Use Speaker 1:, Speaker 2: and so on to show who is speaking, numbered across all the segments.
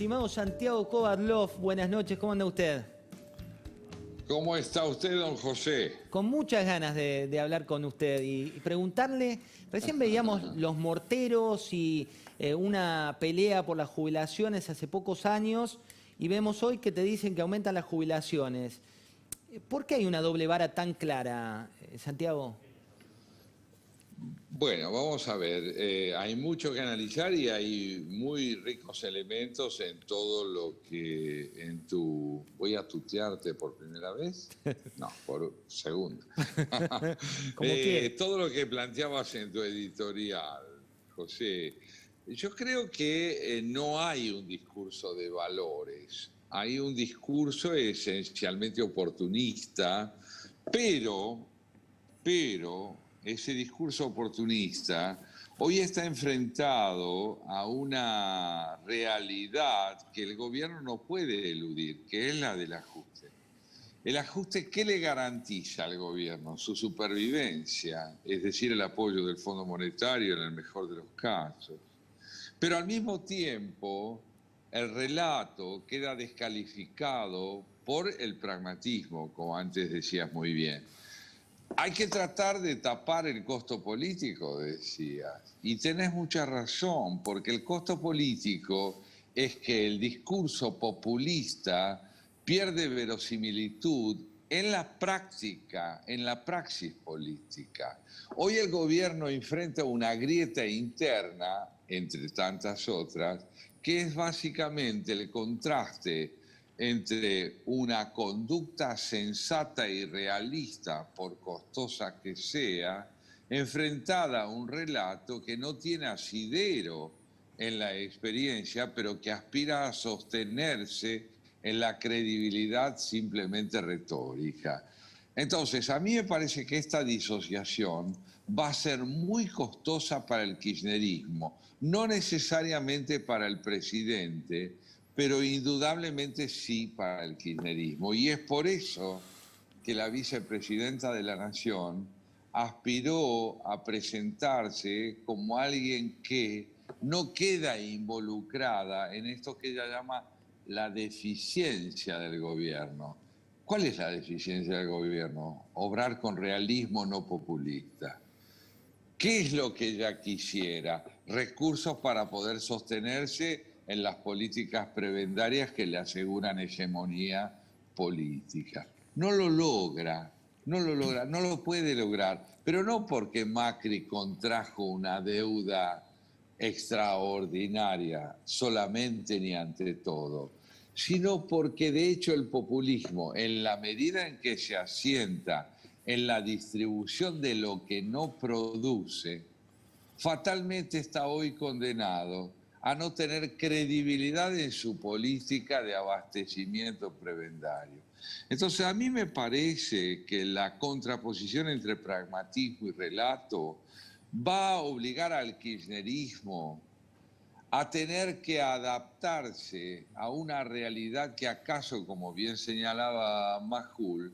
Speaker 1: Estimado Santiago Kovadlov, buenas noches, ¿cómo anda usted?
Speaker 2: ¿Cómo está usted, don José?
Speaker 1: Con muchas ganas de hablar con usted y preguntarle, recién veíamos los morteros y una pelea por las jubilaciones hace pocos años y vemos hoy que te dicen que aumentan las jubilaciones. ¿Por qué hay una doble vara tan clara, Santiago?
Speaker 2: Bueno, vamos a ver, hay mucho que analizar y hay muy ricos elementos en todo lo que en tu... ¿Voy a tutearte por primera vez? No, por segunda.
Speaker 1: Como quiere.
Speaker 2: Todo lo que planteabas en tu editorial, José, yo creo que no hay un discurso de valores, hay un discurso esencialmente oportunista, pero pero ese discurso oportunista hoy está enfrentado a una realidad que el gobierno no puede eludir, que es la del ajuste. El ajuste, ¿qué le garantiza al gobierno? Su supervivencia, es decir, el apoyo del Fondo Monetario en el mejor de los casos. Pero al mismo tiempo, el relato queda descalificado por el pragmatismo, como antes decías muy bien. Hay que tratar de tapar el costo político, decías. Y tenés mucha razón, porque el costo político es que el discurso populista pierde verosimilitud en la práctica, en la praxis política. Hoy el gobierno enfrenta una grieta interna, entre tantas otras, que es básicamente el contraste entre una conducta sensata y realista, por costosa que sea, enfrentada a un relato que no tiene asidero en la experiencia, pero que aspira a sostenerse en la credibilidad simplemente retórica. Entonces, a mí me parece que esta disociación va a ser muy costosa para el kirchnerismo, no necesariamente para el presidente, pero indudablemente sí para el kirchnerismo. Y es por eso que la vicepresidenta de la Nación aspiró a presentarse como alguien que no queda involucrada en esto que ella llama la deficiencia del gobierno. ¿Cuál es la deficiencia del gobierno? Obrar con realismo no populista. ¿Qué es lo que ella quisiera? Recursos para poder sostenerse en las políticas prebendarias que le aseguran hegemonía política. No lo logra, no lo puede lograr, pero no porque Macri contrajo una deuda extraordinaria solamente ni ante todo, sino porque de hecho el populismo, en la medida en que se asienta en la distribución de lo que no produce, fatalmente está hoy condenado a no tener credibilidad en su política de abastecimiento prebendario. Entonces, a mí me parece que la contraposición entre pragmatismo y relato va a obligar al kirchnerismo a tener que adaptarse a una realidad que acaso, como bien señalaba Majul,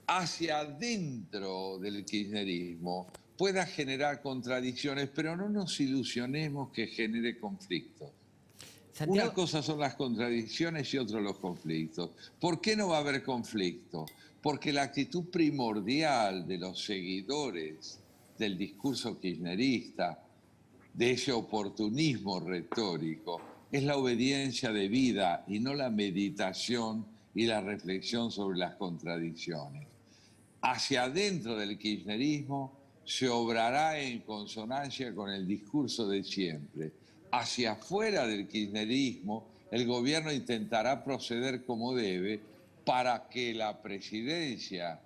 Speaker 2: hacia adentro del kirchnerismo pueda generar contradicciones, pero no nos ilusionemos que genere conflictos. Una
Speaker 1: Santiago,
Speaker 2: cosa son las contradicciones y otra los conflictos. ¿Por qué no va a haber conflicto? Porque la actitud primordial de los seguidores del discurso kirchnerista, de ese oportunismo retórico, es la obediencia debida y no la meditación y la reflexión sobre las contradicciones. Hacia adentro del kirchnerismo se obrará en consonancia con el discurso de siempre. Hacia afuera del kirchnerismo, el gobierno intentará proceder como debe para que la presidencia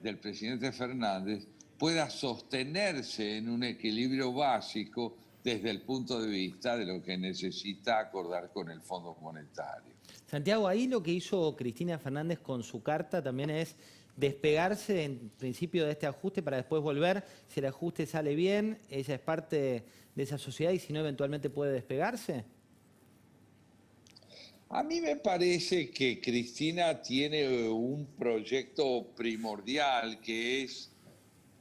Speaker 2: del presidente Fernández pueda sostenerse en un equilibrio básico desde el punto de vista de lo que necesita acordar con el Fondo Monetario.
Speaker 1: Santiago, ahí lo que hizo Cristina Fernández con su carta también es despegarse en principio de este ajuste para después volver. Si el ajuste sale bien, ella es parte de esa sociedad y si no, eventualmente puede despegarse.
Speaker 2: A mí me parece que Cristina tiene un proyecto primordial que es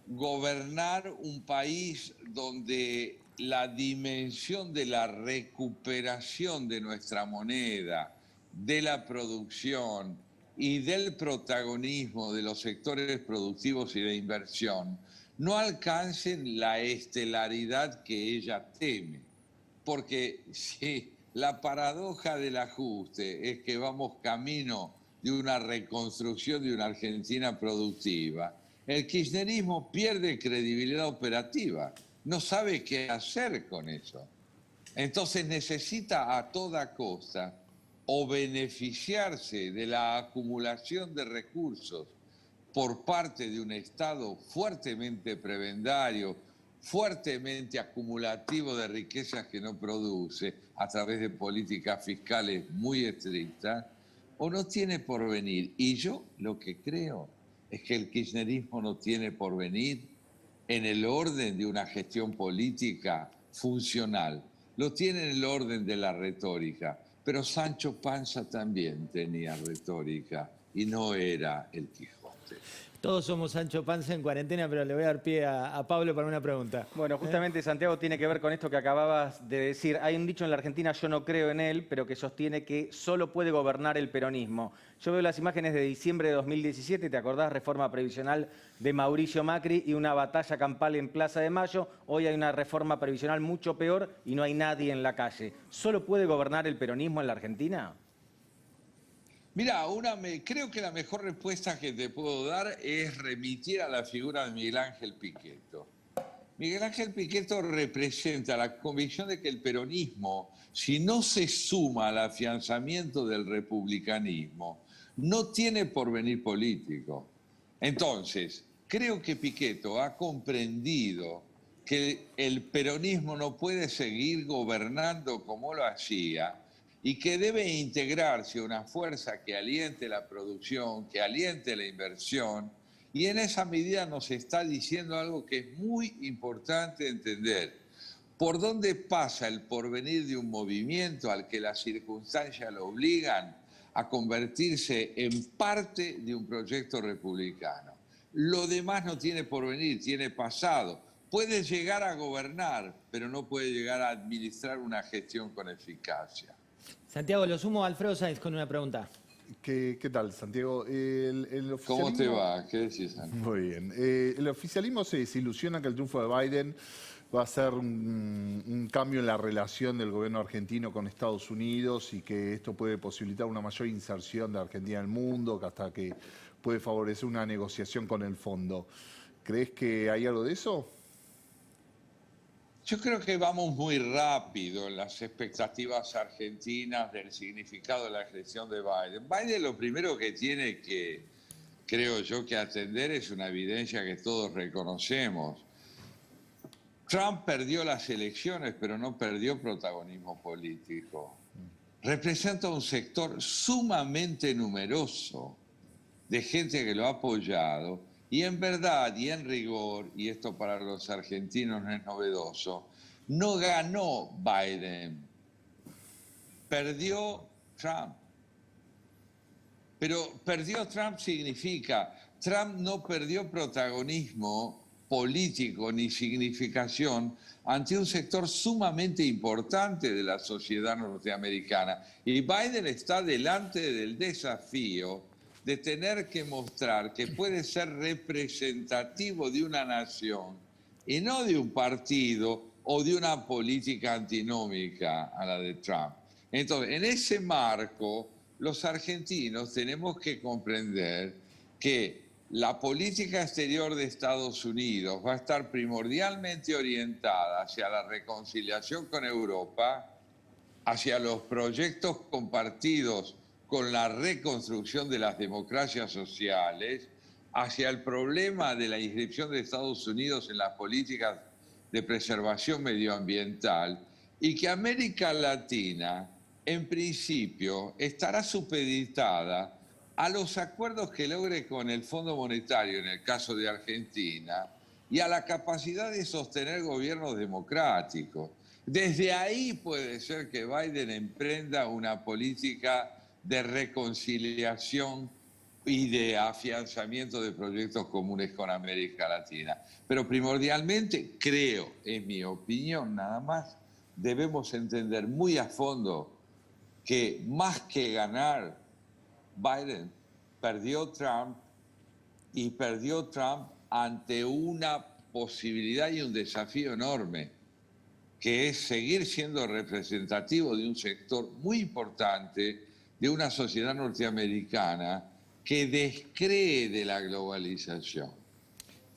Speaker 2: gobernar un país donde la dimensión de la recuperación de nuestra moneda, de la producción y del protagonismo de los sectores productivos y de inversión no alcancen la estelaridad que ella teme. Porque si la paradoja del ajuste es que vamos camino de una reconstrucción de una Argentina productiva, el kirchnerismo pierde credibilidad operativa, no sabe qué hacer con eso. Entonces necesita a toda costa o beneficiarse de la acumulación de recursos por parte de un Estado fuertemente prebendario, fuertemente acumulativo de riquezas que no produce a través de políticas fiscales muy estrictas, o no tiene porvenir. Y yo lo que creo es que el kirchnerismo no tiene porvenir en el orden de una gestión política funcional. Lo tiene en el orden de la retórica. Pero Sancho Panza también tenía retórica y no era el Quijote.
Speaker 1: Todos somos Sancho Panza en cuarentena, pero le voy a dar pie a Pablo para una pregunta.
Speaker 3: Bueno, justamente Santiago tiene que ver con esto que acababas de decir. Hay un dicho en la Argentina, yo no creo en él, pero que sostiene que solo puede gobernar el peronismo. Yo veo las imágenes de diciembre de 2017, ¿te acordás? Reforma previsional de Mauricio Macri y una batalla campal en Plaza de Mayo. Hoy hay una reforma previsional mucho peor y no hay nadie en la calle. ¿Solo puede gobernar el peronismo en la Argentina?
Speaker 2: Mira, creo que la mejor respuesta que te puedo dar es remitir a la figura de Miguel Ángel Pichetto. Miguel Ángel Pichetto representa la convicción de que el peronismo, si no se suma al afianzamiento del republicanismo, no tiene porvenir político. Entonces, creo que Pichetto ha comprendido que el peronismo no puede seguir gobernando como lo hacía, y que debe integrarse una fuerza que aliente la producción, que aliente la inversión, y en esa medida nos está diciendo algo que es muy importante entender. ¿Por dónde pasa el porvenir de un movimiento al que las circunstancias lo obligan a convertirse en parte de un proyecto republicano? Lo demás no tiene porvenir, tiene pasado. Puede llegar a gobernar, pero no puede llegar a administrar una gestión con eficacia.
Speaker 1: Santiago, lo sumo a Alfredo Sáenz con una pregunta.
Speaker 4: ¿Qué tal, Santiago?
Speaker 2: ¿Cómo te va? ¿Qué decís, Santiago?
Speaker 4: Muy bien. El oficialismo se desilusiona que el triunfo de Biden va a ser un cambio en la relación del gobierno argentino con Estados Unidos y que esto puede posibilitar una mayor inserción de Argentina en el mundo, que hasta que puede favorecer una negociación con el fondo. ¿Crees que hay algo de eso?
Speaker 2: Yo creo que vamos muy rápido en las expectativas argentinas del significado de la elección de Biden. Biden lo primero que tiene que, creo yo, que atender es una evidencia que todos reconocemos. Trump perdió las elecciones, pero no perdió protagonismo político. Representa un sector sumamente numeroso de gente que lo ha apoyado. Y en verdad y en rigor, y esto para los argentinos no es novedoso, no ganó Biden, perdió Trump. Pero perdió Trump significa, Trump no perdió protagonismo político ni significación ante un sector sumamente importante de la sociedad norteamericana. Y Biden está delante del desafío de tener que mostrar que puede ser representativo de una nación y no de un partido o de una política antinómica a la de Trump. Entonces, en ese marco, los argentinos tenemos que comprender que la política exterior de Estados Unidos va a estar primordialmente orientada hacia la reconciliación con Europa, hacia los proyectos compartidos con la reconstrucción de las democracias sociales, hacia el problema de la inscripción de Estados Unidos en las políticas de preservación medioambiental, y que América Latina, en principio, estará supeditada a los acuerdos que logre con el Fondo Monetario, en el caso de Argentina, y a la capacidad de sostener gobiernos democráticos. Desde ahí puede ser que Biden emprenda una política de reconciliación y de afianzamiento de proyectos comunes con América Latina. Pero primordialmente, creo, en mi opinión nada más, debemos entender muy a fondo que más que ganar, Biden perdió Trump, y perdió Trump ante una posibilidad y un desafío enorme, que es seguir siendo representativo de un sector muy importante de una sociedad norteamericana que descree de la globalización.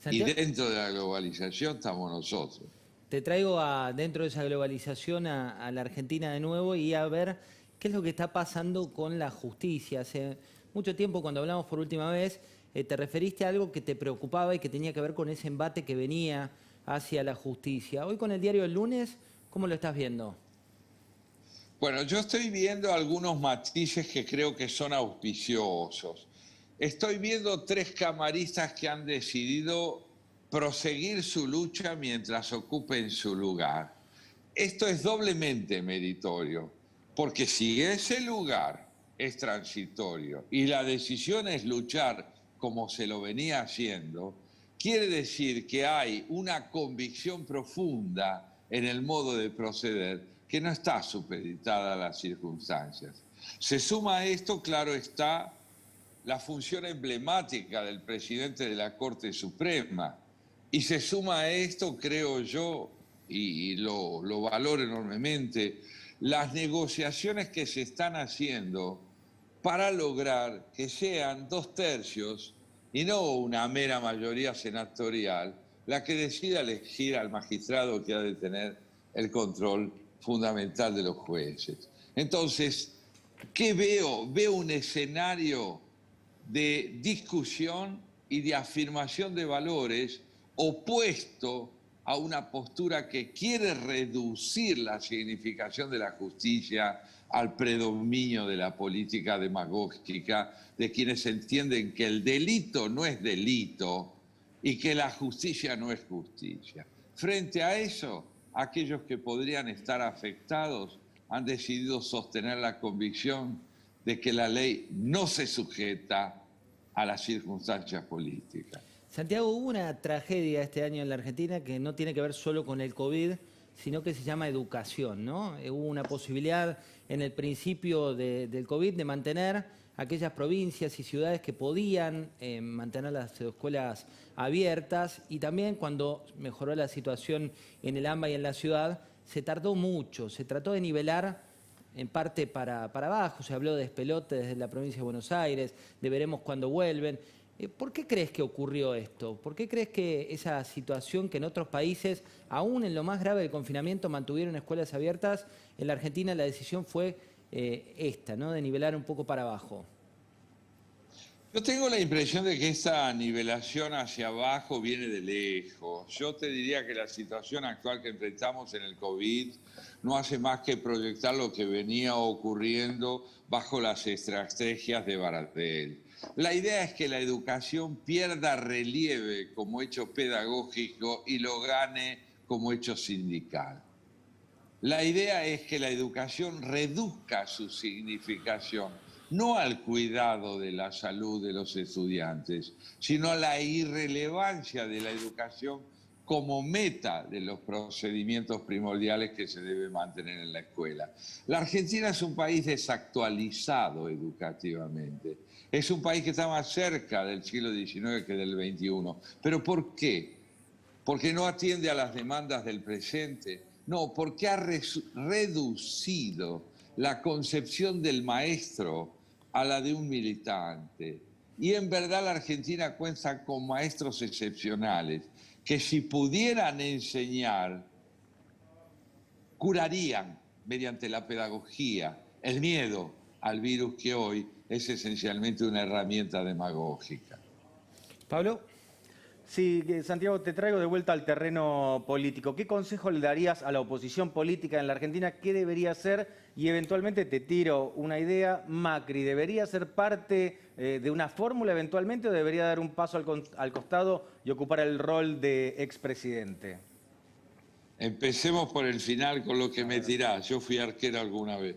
Speaker 1: Santiago,
Speaker 2: Y dentro de la globalización estamos nosotros.
Speaker 1: te traigo dentro de esa globalización a la Argentina de nuevo y a ver qué es lo que está pasando con la justicia. Hace mucho tiempo, cuando hablamos por última vez, te referiste a algo que te preocupaba y que tenía que ver con ese embate que venía hacia la justicia. Hoy con el diario El Lunes, ¿cómo lo estás viendo?
Speaker 2: Bueno, yo estoy viendo algunos matices que creo que son auspiciosos. Estoy viendo 3 camaristas que han decidido proseguir su lucha mientras ocupen su lugar. Esto es doblemente meritorio, porque si ese lugar es transitorio y la decisión es luchar como se lo venía haciendo, quiere decir que hay una convicción profunda en el modo de proceder que no está supeditada a las circunstancias. Se suma a esto, claro está, la función emblemática del presidente de la Corte Suprema. Y se suma a esto, creo yo, y lo valoro enormemente, las negociaciones que se están haciendo para lograr que sean 2/3 y no una mera mayoría senatorial la que decida elegir al magistrado que ha de tener el control fundamental de los jueces. Entonces, ¿qué veo? Veo un escenario de discusión y de afirmación de valores opuesto a una postura que quiere reducir la significación de la justicia al predominio de la política demagógica de quienes entienden que el delito no es delito y que la justicia no es justicia. Frente a eso, aquellos que podrían estar afectados han decidido sostener la convicción de que la ley no se sujeta a las circunstancias políticas.
Speaker 1: Santiago, hubo una tragedia este año en la Argentina que no tiene que ver solo con el COVID, sino que se llama educación, ¿no? Hubo una posibilidad en el principio del COVID de mantener aquellas provincias y ciudades que podían mantener las escuelas abiertas, y también cuando mejoró la situación en el AMBA y en la ciudad, se tardó mucho, se trató de nivelar en parte para abajo, se habló de despelote desde la provincia de Buenos Aires, de veremos cuándo vuelven. ¿Por qué crees que ocurrió esto? ¿Por qué crees que esa situación que en otros países, aún en lo más grave del confinamiento, mantuvieron escuelas abiertas, en la Argentina la decisión fue esta, ¿no? De nivelar un poco para abajo?
Speaker 2: Yo tengo la impresión de que esta nivelación hacia abajo viene de lejos. Yo te diría que la situación actual que enfrentamos en el COVID no hace más que proyectar lo que venía ocurriendo bajo las estrategias de Baratel. La idea es que la educación pierda relieve como hecho pedagógico y lo gane como hecho sindical. La idea es que la educación reduzca su significación, no al cuidado de la salud de los estudiantes, sino a la irrelevancia de la educación como meta de los procedimientos primordiales que se debe mantener en la escuela. La Argentina es un país desactualizado educativamente. Es un país que está más cerca del siglo XIX que del XXI. ¿Pero por qué? ¿Porque no atiende a las demandas del presente? No, porque ha reducido la concepción del maestro a la de un militante. Y en verdad la Argentina cuenta con maestros excepcionales que si pudieran enseñar, curarían mediante la pedagogía el miedo al virus que hoy es esencialmente una herramienta demagógica.
Speaker 1: Pablo.
Speaker 3: Sí, Santiago, te traigo de vuelta al terreno político. ¿Qué consejo le darías a la oposición política en la Argentina? ¿Qué debería hacer? Y eventualmente te tiro una idea. ¿Macri debería ser parte de una fórmula eventualmente o debería dar un paso al costado y ocupar el rol de expresidente?
Speaker 2: Empecemos por el final con lo que me tirás. Yo fui arquero alguna vez.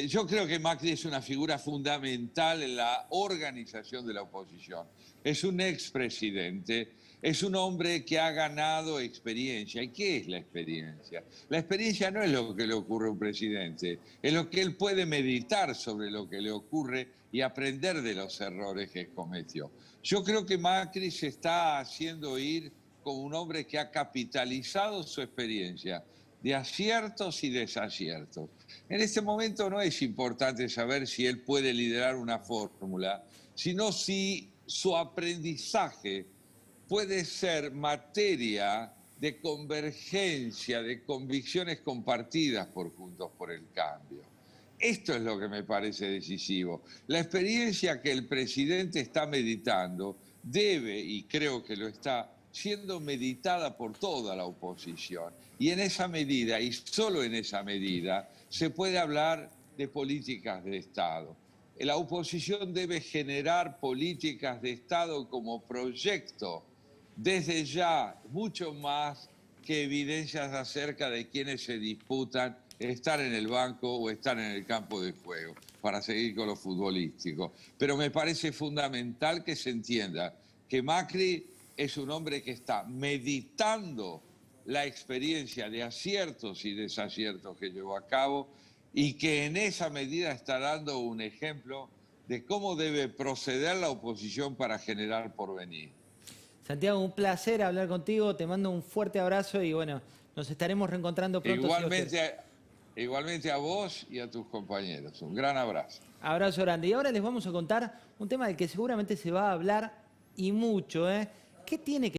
Speaker 2: Yo creo que Macri es una figura fundamental en la organización de la oposición. Es un expresidente, es un hombre que ha ganado experiencia. ¿Y qué es la experiencia? La experiencia no es lo que le ocurre a un presidente, es lo que él puede meditar sobre lo que le ocurre y aprender de los errores que cometió. Yo creo que Macri se está haciendo oír como un hombre que ha capitalizado su experiencia de aciertos y desaciertos. En este momento no es importante saber si él puede liderar una fórmula, sino si su aprendizaje puede ser materia de convergencia, de convicciones compartidas por Juntos por el Cambio. Esto es lo que me parece decisivo. La experiencia que el presidente está meditando debe, y creo que lo está, siendo meditada por toda la oposición. Y en esa medida, y solo en esa medida, se puede hablar de políticas de Estado. La oposición debe generar políticas de Estado como proyecto, desde ya, mucho más que evidencias acerca de quienes se disputan estar en el banco o estar en el campo de juego, para seguir con lo futbolístico. Pero me parece fundamental que se entienda que Macri es un hombre que está meditando la experiencia de aciertos y desaciertos que llevó a cabo y que en esa medida está dando un ejemplo de cómo debe proceder la oposición para generar porvenir.
Speaker 1: Santiago, un placer hablar contigo, te mando un fuerte abrazo y bueno, nos estaremos reencontrando pronto.
Speaker 2: Igualmente a vos y a tus compañeros. Un gran abrazo.
Speaker 1: Abrazo grande. Y ahora les vamos a contar un tema del que seguramente se va a hablar y mucho, ¿eh? ¿Qué tiene que